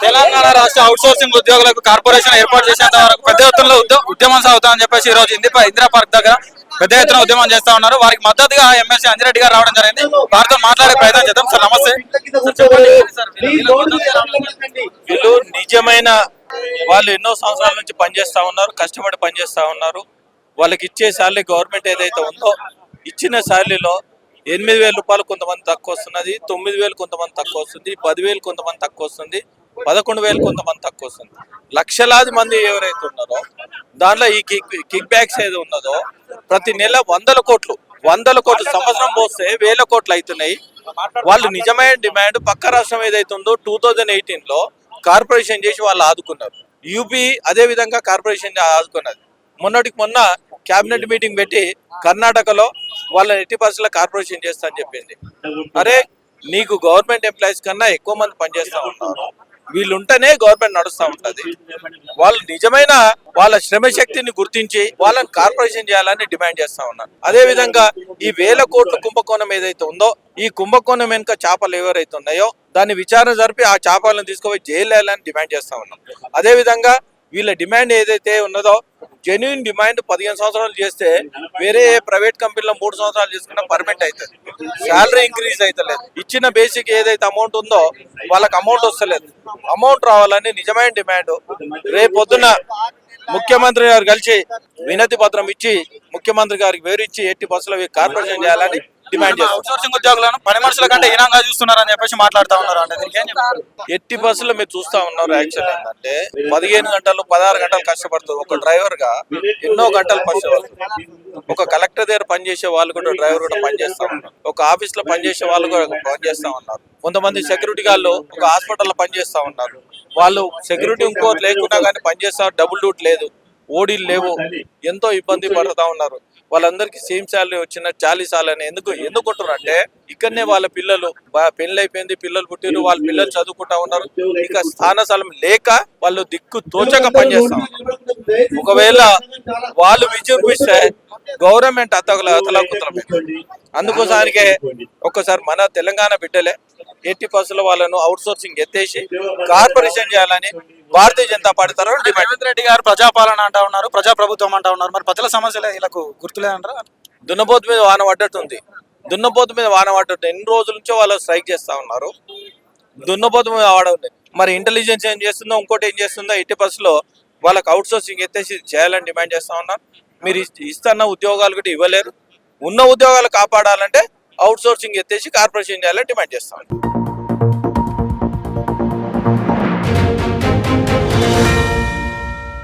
తెలంగాణ రాష్ట్ర out sourcing ఉద్యోగులకు corporation ఏర్పాటు చేసేంత వరకు పెద్ద ఎత్తున ఉద్యమం సాగుతామని చెప్పేసి ఈ రోజు ఇందిరా పార్క్ దగ్గర పెద్ద ఎత్తున ఉద్యమం చేస్తా ఉన్నారు. వారికి మద్దతుగా ఎమ్మెల్సీ అంజిరెడ్డి గారు రావడం జరిగింది. వారితో మాట్లాడే ప్రయత్నం చేద్దాం. సార్ నమస్తే. వీళ్ళు నిజమైన వాళ్ళు ఎన్నో సంవత్సరాల నుంచి పనిచేస్తా ఉన్నారు, కష్టపడి పనిచేస్తా ఉన్నారు. వాళ్ళకి ఇచ్చే శాలరీ గవర్నమెంట్ ఏదైతే ఉందో ఇచ్చిన శాలరీలో 8,000 రూపాయలు కొంతమంది తక్కువ వస్తున్నది, 9,000 కొంతమంది తక్కువ వస్తుంది, 10,000 కొంతమంది తక్కువ వస్తుంది, 11,000 కొంతమంది తక్కువ వస్తుంది. లక్షలాది మంది ఎవరైతే ఉన్నారో దాంట్లో ఈ కిక్ బ్యాక్స్ ఏది ఉన్నదో ప్రతి నెల 100 కోట్లు సంవత్సరం పోస్తే 1,000 కోట్లు అవుతున్నాయి. వాళ్ళు నిజమైన డిమాండ్ పక్క రాష్ట్రం ఏదైతే ఉందో 2018లో కార్పొరేషన్ చేసి వాళ్ళు ఆదుకున్నారు. యూపీ అదే విధంగా కార్పొరేషన్ ఆదుకున్నది. మొన్నటికి మొన్న క్యాబినెట్ మీటింగ్ పెట్టి కర్ణాటకలో వాళ్ళ 80% కార్పొరేషన్ చేస్తా అని చెప్పింది. అరే నీకు గవర్నమెంట్ ఎంప్లాయీస్ కన్నా ఎక్కువ మంది పనిచేస్తా ఉన్నారు, వీళ్ళు ఉంటేనే గవర్నమెంట్ నడుస్తూ ఉంటది. వాళ్ళు నిజమైన వాళ్ళ శ్రమశక్తిని గుర్తించి వాళ్ళని కార్పొరేషన్ చేయాలని డిమాండ్ చేస్తా ఉన్నారు. అదే విధంగా ఈ 1,000 కోట్ల కుంభకోణం ఏదైతే ఉందో ఈ కుంభకోణం వెనుక చేపలు ఎవరైతే ఉన్నాయో దాన్ని విచారణ జరిపి ఆ చేపలను తీసుకుపోయి జైలు వేయాలని డిమాండ్ చేస్తా ఉన్నాం. అదే విధంగా వీళ్ళ డిమాండ్ ఏదైతే ఉన్నదో జెన్యున్ డిమాండ్ 15 సంవత్సరాలు చేస్తే వేరే ప్రైవేట్ కంపెనీలో 3 సంవత్సరాలు చేసుకున్నా పర్మనెంట్ అవుతుంది. శాలరీ ఇంక్రీజ్ అవుతలేదు. ఇచ్చిన బేసిక్ ఏదైతే అమౌంట్ ఉందో వాళ్ళకి అమౌంట్ వస్తలేదు. అమౌంట్ రావాలని నిజమైన డిమాండ్. రేపొద్దున ముఖ్యమంత్రి గారు కలిసి వినతి పత్రం ఇచ్చి ముఖ్యమంత్రి గారికి వివరించి 80% కార్పొరేషన్ చేయాలని డిమాండ్ చేస్తారు. అవుట్ సోర్సింగ్ ఉద్యోగులను పని మనుషుల కంటే హీనంగా చూస్తున్నారని చెప్పేసి మాట్లాడుతూ ఉన్నారు. అంటే 80% మీరు చూస్తా ఉన్నారు. యాక్చువల్ ఏంటంటే 15 గంటలు 16 గంటలు కష్టపడుతుంది. ఒక డ్రైవర్ గా ఎన్నో గంటలు కష్టపడుతుంది. ఒక కలెక్టర్ దగ్గర పనిచేసే వాళ్ళు కూడా డ్రైవర్ కూడా పనిచేస్తా ఉన్నారు. ఒక ఆఫీస్ లో పనిచేసే వాళ్ళు కూడా పనిచేస్తా ఉన్నారు. కొంతమంది సెక్యూరిటీ గాళ్ళు ఒక హాస్పిటల్లో పనిచేస్తా ఉన్నారు. వాళ్ళు సెక్యూరిటీ ఇంకోటి లేకుండా కానీ పనిచేస్తారు. డబుల్ డ్యూటీ లేదు, ఓడీలు లేవు, ఎంతో ఇబ్బంది పడుతూ ఉన్నారు. వాళ్ళందరికీ సేమ్ శాలరీ వచ్చిన చాలీసాలని ఎందుకు అంటే ఇక్కడనే వాళ్ళ పిల్లలు పెళ్లి అయిపోయింది, పిల్లలు పుట్టిరు, వాళ్ళ పిల్లలు చదువుకుంటా ఉన్నారు. ఇక స్థాన స్థలం లేక వాళ్ళు దిక్కు తోచక పనిచేస్తాం. ఒకవేళ వాళ్ళు విజృంభిస్తే గవర్నమెంట్ అతలాకుతలమైంది. అందుకోసానికే ఒక్కసారి మన తెలంగాణ బిడ్డలే 80% వాళ్ళను అవుట్ సోర్సింగ్ ఎత్తేసి కార్పొరేషన్ చేయాలని భారతీయ జనతా పార్టీ తరఫున డిమాండ్. రేవంత్ రెడ్డి గారు ప్రజాపాలన అంటా ఉన్నారు, ప్రజాప్రభుత్వం అంటా ఉన్నారు. మరి ప్రజల సమస్యలు వీళ్ళకు గుర్తులే అంటారా? దున్నపోతు మీద వాన పడ్డట్టుంది. ఎన్ని రోజుల నుంచో వాళ్ళు స్ట్రైక్ చేస్తా ఉన్నారు. దున్నపోతు మీద వాడండి. మరి ఇంటెలిజెన్స్ ఏం చేస్తుందో ఇంకోటి ఏం చేస్తుందో 80% వాళ్ళకి అవుట్ సోర్సింగ్ ఎత్తేసి చేయాలని డిమాండ్ చేస్తా ఉన్నారు. మీరు ఇస్తున్న ఉద్యోగాలు కూడా ఇవ్వలేరు. ఉన్న ఉద్యోగాలు కాపాడాలంటే అవుట్ సోర్సింగ్ ఎత్తేసి కార్పొరేషన్ చేయాలని డిమాండ్ చేస్తా ఉన్నారు.